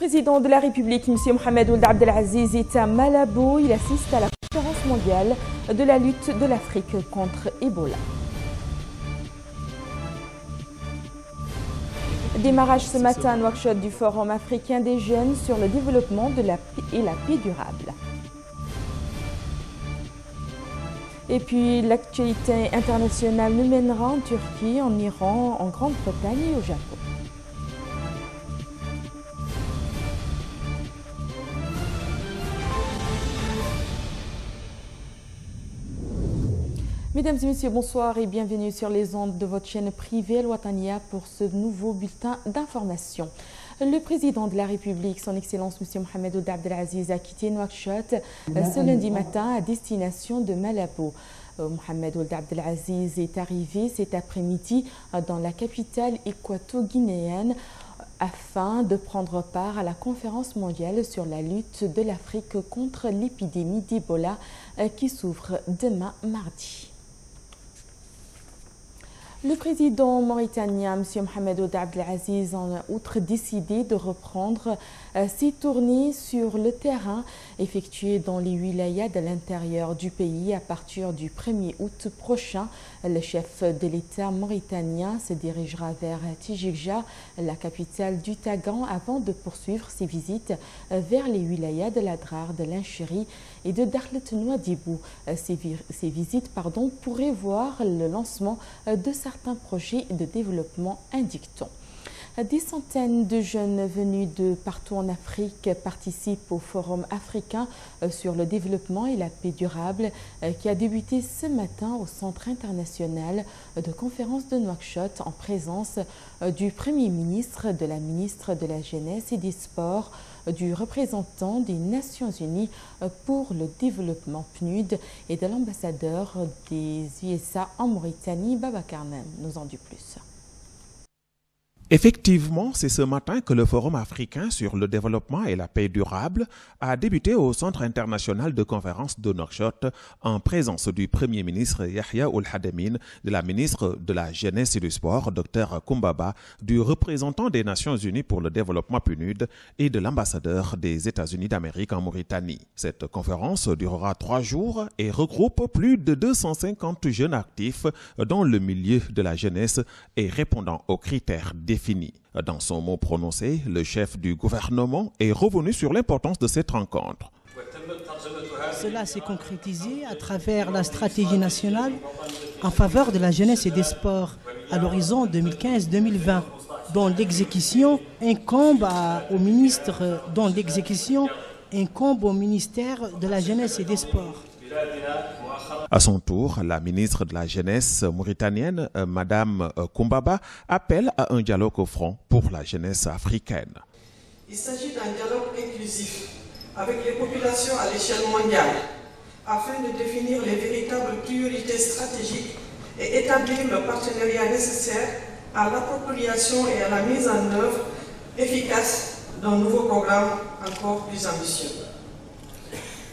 président de la République, M. Mohamed Ould Abdelaziz, est à Malabo. Il assiste à la conférence mondiale de la lutte de l'Afrique contre Ebola. Démarrage ce matin à Nouakchott du Forum africain des jeunes sur le développement de la paix et la paix durable. Et puis l'actualité internationale nous mènera en Turquie, en Iran, en Grande-Bretagne et au Japon. Mesdames et messieurs, bonsoir et bienvenue sur les ondes de votre chaîne privée Al Watania pour ce nouveau bulletin d'information. Le président de la République, son Excellence M. Mohamed Ould Abdelaziz, a quitté Nouakchott ce lundi matin à destination de Malabo. Mohamed Ould Abdelaziz est arrivé cet après-midi dans la capitale équato-guinéenne afin de prendre part à la conférence mondiale sur la lutte de l'Afrique contre l'épidémie d'Ebola qui s'ouvre demain mardi. Le président mauritanien, M. Mohamed Ould Abdelaziz, en outre décidé de reprendre ses tournées sur le terrain effectuées dans les wilayas de l'intérieur du pays à partir du 1er août prochain. Le chef de l'État mauritanien se dirigera vers Tijikja, la capitale du Tagan, avant de poursuivre ses visites vers les wilayas de l'Adrar, de l'Inchiri et de Dakhlet Nouadhibou. Ces visites pourraient voir le lancement de certains projets de développement, indique-t-on. Des centaines de jeunes venus de partout en Afrique participent au Forum africain sur le développement et la paix durable qui a débuté ce matin au Centre international de conférence de Nouakchott en présence du Premier ministre, de la ministre de la Jeunesse et des Sports, du représentant des Nations Unies pour le développement PNUD et de l'ambassadeur des USA en Mauritanie, Babacar Mem nous en dit plus. Effectivement, c'est ce matin que le Forum africain sur le développement et la paix durable a débuté au Centre international de conférence de Nouakchott en présence du Premier ministre Yahya Ould Hademin, de la ministre de la Jeunesse et du Sport, Dr Koumbaba, du représentant des Nations Unies pour le développement PNUD et de l'ambassadeur des États-Unis d'Amérique en Mauritanie. Cette conférence durera 3 jours et regroupe plus de 250 jeunes actifs dans le milieu de la jeunesse et répondant aux critères définis. Dans son mot prononcé, le chef du gouvernement est revenu sur l'importance de cette rencontre. Cela s'est concrétisé à travers la stratégie nationale en faveur de la jeunesse et des sports à l'horizon 2015-2020, dont l'exécution incombe au ministère de la jeunesse et des sports. À son tour, la ministre de la Jeunesse mauritanienne, Madame Koumbaba, appelle à un dialogue au front pour la jeunesse africaine. Il s'agit d'un dialogue inclusif avec les populations à l'échelle mondiale afin de définir les véritables priorités stratégiques et établir le partenariat nécessaire à l'appropriation et à la mise en œuvre efficace d'un nouveau programme encore plus ambitieux.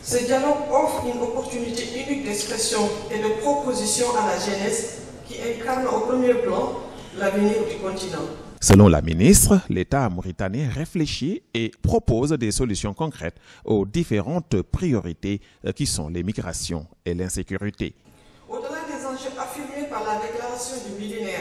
Ce dialogue offre une opportunité unique d'expression et de proposition à la jeunesse qui incarne au premier plan l'avenir du continent. Selon la ministre, l'État mauritanien réfléchit et propose des solutions concrètes aux différentes priorités qui sont les migrations et l'insécurité. Au-delà des enjeux affirmés par la déclaration du millénaire,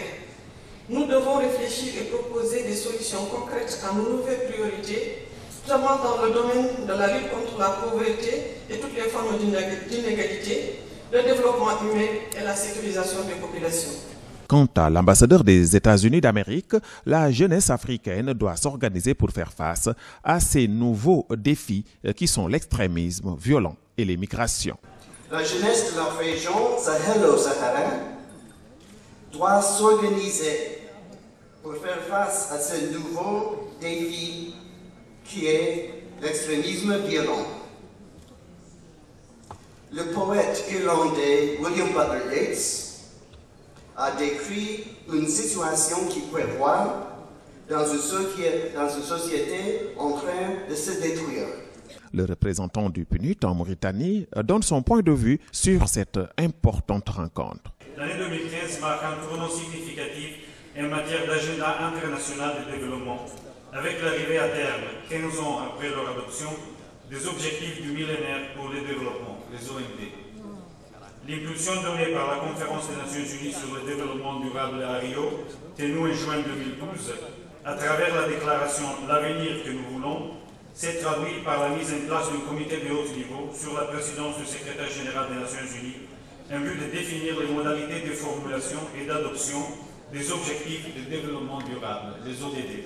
nous devons réfléchir et proposer des solutions concrètes à nos nouvelles priorités, notamment dans le domaine de la lutte contre la pauvreté et toutes les formes d'inégalité, le développement humain et la sécurisation des populations. Quant à l'ambassadeur des États-Unis d'Amérique, la jeunesse africaine doit s'organiser pour faire face à ces nouveaux défis qui sont l'extrémisme violent et les migrations. La jeunesse de la région Sahélo-Sahara doit s'organiser pour faire face à ce nouveau défi qui est l'extrémisme violent. Le poète irlandais William Butler Yeats a décrit une situation qui prévoit dans une société en train de se détruire. Le représentant du PNUD en Mauritanie donne son point de vue sur cette importante rencontre. L'année 2015 marque un tournant significatif et en matière d'agenda international de développement, avec l'arrivée à terme, 15 ans après leur adoption, des objectifs du millénaire pour le développement, les OMD. L'impulsion donnée par la Conférence des Nations Unies sur le développement durable à Rio, tenue en juin 2012, à travers la déclaration « L'avenir que nous voulons », s'est traduite par la mise en place d'un comité de haut niveau sur la présidence du secrétaire général des Nations Unies, en vue de définir les modalités de formulation et d'adoption des objectifs de développement durable, les ODD.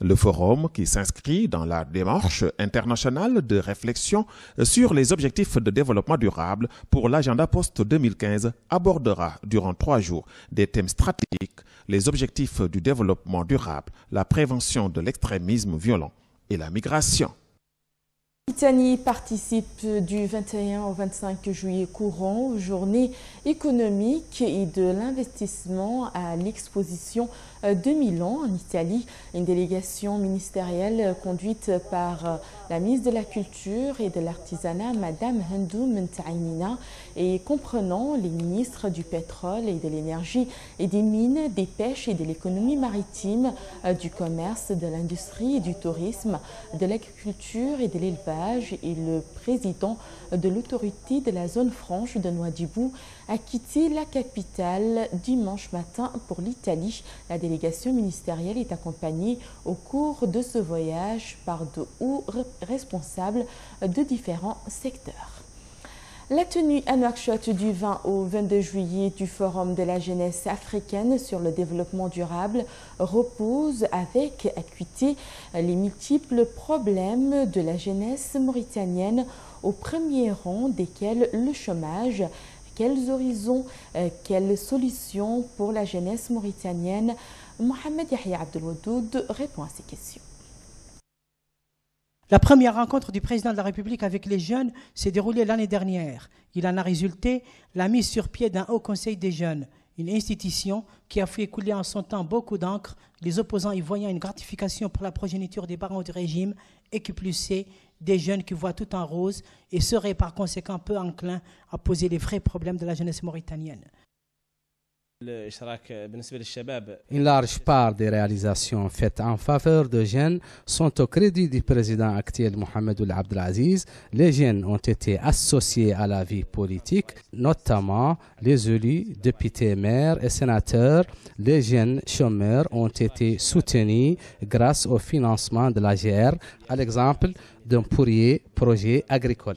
Le forum, qui s'inscrit dans la démarche internationale de réflexion sur les objectifs de développement durable pour l'agenda post-2015, abordera durant 3 jours des thèmes stratégiques, les objectifs du développement durable, la prévention de l'extrémisme violent et la migration. Mauritanie participe du 21 au 25 juillet courant aux journées économiques et de l'investissement à l'exposition de Milan en Italie. Une délégation ministérielle conduite par la ministre de la Culture et de l'Artisanat, Madame Hendou Mentaïnina, et comprenant les ministres du pétrole et de l'énergie et des mines, des pêches et de l'économie maritime, du commerce, de l'industrie et du tourisme, de l'agriculture et de l'élevage, et le président de l'autorité de la zone franche de Nouadhibou a quitté la capitale dimanche matin pour l'Italie. La délégation ministérielle est accompagnée au cours de ce voyage par de hauts responsables de différents secteurs. La tenue à Nouakchott du 20 au 22 juillet du Forum de la jeunesse africaine sur le développement durable repose avec acuité les multiples problèmes de la jeunesse mauritanienne, au premier rang desquels le chômage. Quels horizons, quelles solutions pour la jeunesse mauritanienne? Mohamed Yahya Abdelwadoud répond à ces questions. La première rencontre du président de la République avec les jeunes s'est déroulée l'année dernière. Il en a résulté la mise sur pied d'un haut conseil des jeunes, une institution qui a fait couler en son temps beaucoup d'encre, les opposants y voyant une gratification pour la progéniture des barons du régime, et qui plus est, des jeunes qui voient tout en rose et seraient par conséquent peu enclins à poser les vrais problèmes de la jeunesse mauritanienne. Une large part des réalisations faites en faveur de jeunes sont au crédit du président actuel Mohamed Ould Abdelaziz. Les jeunes ont été associés à la vie politique, notamment les élus, députés, maires et sénateurs. Les jeunes chômeurs ont été soutenus grâce au financement de l'AGR, à l'exemple d'un projet agricole.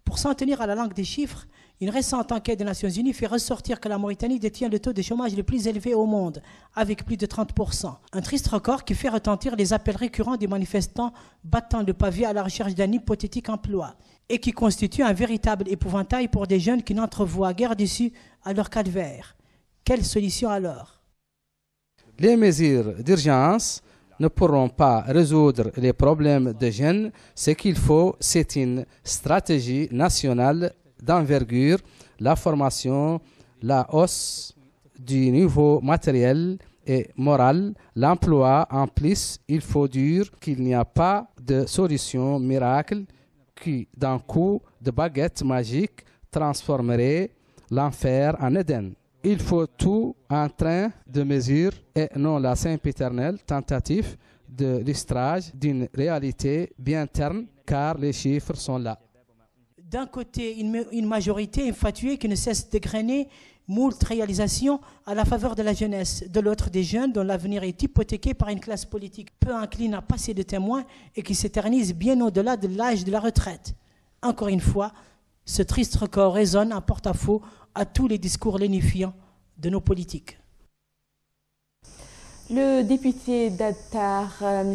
Pour s'en tenir à la langue des chiffres, une récente enquête des Nations Unies fait ressortir que la Mauritanie détient le taux de chômage le plus élevé au monde, avec plus de 30%. Un triste record qui fait retentir les appels récurrents des manifestants battant le pavé à la recherche d'un hypothétique emploi et qui constitue un véritable épouvantail pour des jeunes qui n'entrevoient guère d'issue à leur calvaire. Quelle solution alors? Les mesures d'urgence ne pourront pas résoudre les problèmes des jeunes. Ce qu'il faut, c'est une stratégie nationale d'envergure, la formation, la hausse du niveau matériel et moral, l'emploi. En plus, il faut dire qu'il n'y a pas de solution miracle qui, d'un coup de baguette magique, transformerait l'enfer en Éden. Il faut tout un train de mesures et non la sempiternelle tentative de lustrage d'une réalité bien terne, car les chiffres sont là. D'un côté, une majorité infatuée qui ne cesse d'égrener moult réalisations à la faveur de la jeunesse. De l'autre, des jeunes dont l'avenir est hypothéqué par une classe politique peu incline à passer de témoins et qui s'éternise bien au-delà de l'âge de la retraite. Encore une fois, ce triste record résonne en porte-à-faux à tous les discours lénifiants de nos politiques. Le député d'Attar, M.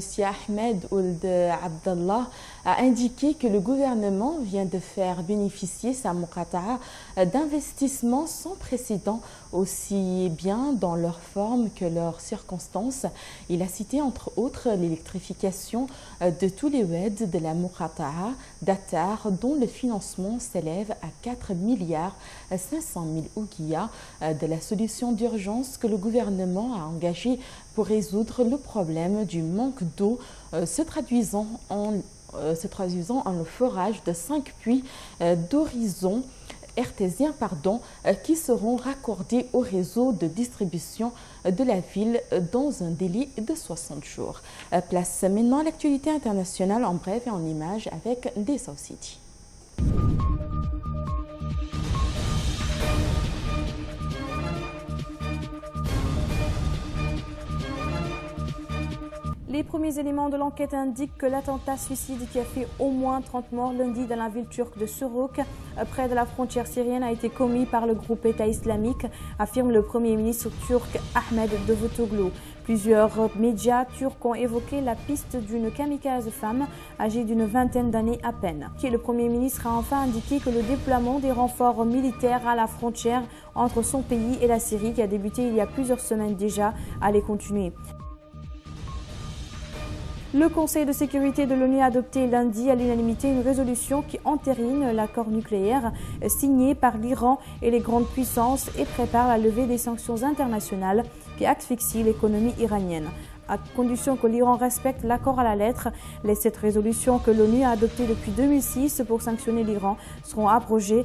Ahmed Ould Abdallah, a indiqué que le gouvernement vient de faire bénéficier sa Muqata'a d'investissements sans précédent, aussi bien dans leur forme que leurs circonstances. Il a cité entre autres l'électrification de tous les WED de la Muqata'a d'Attar, dont le financement s'élève à 4 milliards 500 000 ouguiyas, de la solution d'urgence que le gouvernement a engagée pour résoudre le problème du manque d'eau, se traduisant en le forage de 5 puits d'horizon artésiens qui seront raccordés au réseau de distribution de la ville dans un délai de 60 jours. Place maintenant à l'actualité internationale en bref et en images avec Dessau City. Les premiers éléments de l'enquête indiquent que l'attentat suicide qui a fait au moins 30 morts lundi dans la ville turque de Suruk, près de la frontière syrienne, a été commis par le groupe État islamique, affirme le Premier ministre turc Ahmed Davutoglu. Plusieurs médias turcs ont évoqué la piste d'une kamikaze femme âgée d'une vingtaine d'années à peine. Le Premier ministre a enfin indiqué que le déploiement des renforts militaires à la frontière entre son pays et la Syrie, qui a débuté il y a plusieurs semaines déjà, allait continuer. Le Conseil de sécurité de l'ONU a adopté lundi à l'unanimité une résolution qui entérine l'accord nucléaire signé par l'Iran et les grandes puissances et prépare la levée des sanctions internationales qui asphyxient l'économie iranienne. À condition que l'Iran respecte l'accord à la lettre, les 7 résolutions que l'ONU a adoptées depuis 2006 pour sanctionner l'Iran seront abrogées,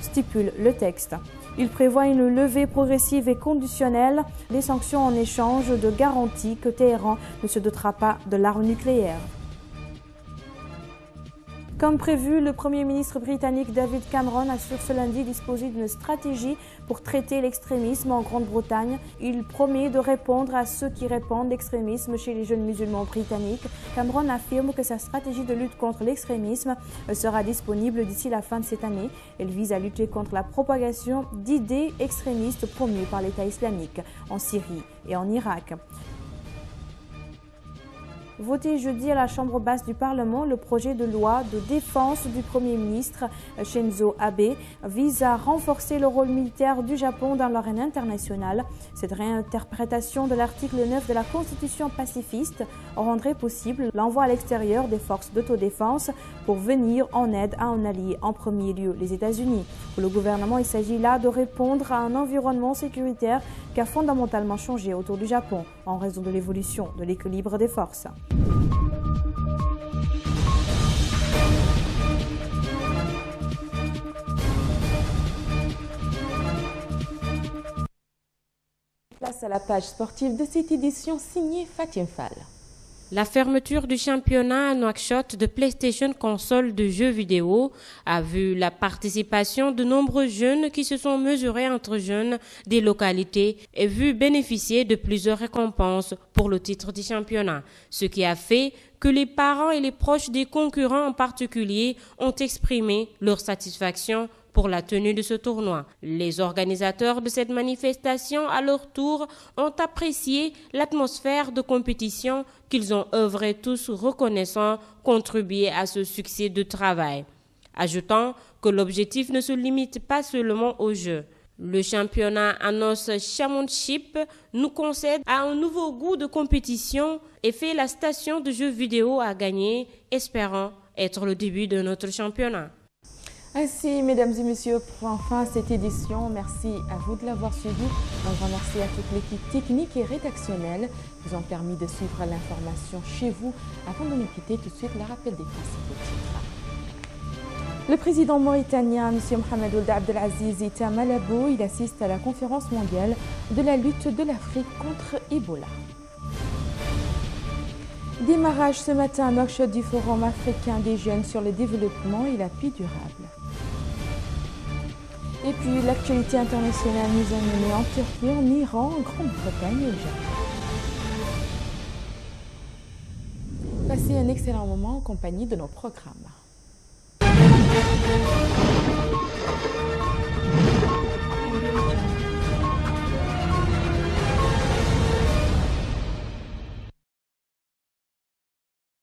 stipule le texte. Il prévoit une levée progressive et conditionnelle des sanctions en échange de garanties que Téhéran ne se dotera pas de l'arme nucléaire. Comme prévu, le Premier ministre britannique David Cameron assure ce lundi disposer d'une stratégie pour traiter l'extrémisme en Grande-Bretagne. Il promet de répondre à ceux qui répandent l'extrémisme chez les jeunes musulmans britanniques. Cameron affirme que sa stratégie de lutte contre l'extrémisme sera disponible d'ici la fin de cette année. Elle vise à lutter contre la propagation d'idées extrémistes promues par l'État islamique en Syrie et en Irak. Voté jeudi à la Chambre basse du Parlement, le projet de loi de défense du Premier ministre Shinzo Abe vise à renforcer le rôle militaire du Japon dans l'arène internationale. Cette réinterprétation de l'article 9 de la Constitution pacifiste rendrait possible l'envoi à l'extérieur des forces d'autodéfense pour venir en aide à un allié, en premier lieu les États-Unis. Pour le gouvernement, il s'agit là de répondre à un environnement sécuritaire qui a fondamentalement changé autour du Japon en raison de l'évolution de l'équilibre des forces. Place à la page sportive de cette édition signée Fatim Fall. La fermeture du championnat à Nouakchott de PlayStation console de jeux vidéo a vu la participation de nombreux jeunes qui se sont mesurés entre jeunes des localités et vu bénéficier de plusieurs récompenses pour le titre du championnat, ce qui a fait que les parents et les proches des concurrents en particulier ont exprimé leur satisfaction pour la tenue de ce tournoi. Les organisateurs de cette manifestation, à leur tour, ont apprécié l'atmosphère de compétition qu'ils ont œuvré tous reconnaissant contribuer à ce succès de travail, ajoutant que l'objectif ne se limite pas seulement aux jeux. Le championnat Anos Championship nous concède un nouveau goût de compétition et fait la station de jeux vidéo à gagner, espérant être le début de notre championnat. Ainsi, mesdames et messieurs, prend fin cette édition. Merci à vous de l'avoir suivi. Un grand merci à toute l'équipe technique et rédactionnelle qui vous ont permis de suivre l'information chez vous. Avant de nous quitter, tout de suite, le rappel des principaux titres. Le président mauritanien, M. Mohamed Ould Abdelaziz, est à Malabo. Il assiste à la conférence mondiale de la lutte de l'Afrique contre Ebola. Démarrage ce matin à Nouakchott du Forum africain des jeunes sur le développement et la paix durable. Et puis l'actualité internationale nous a menés en Turquie, en Iran, en Grande-Bretagne et au Japon. Passez un excellent moment en compagnie de nos programmes.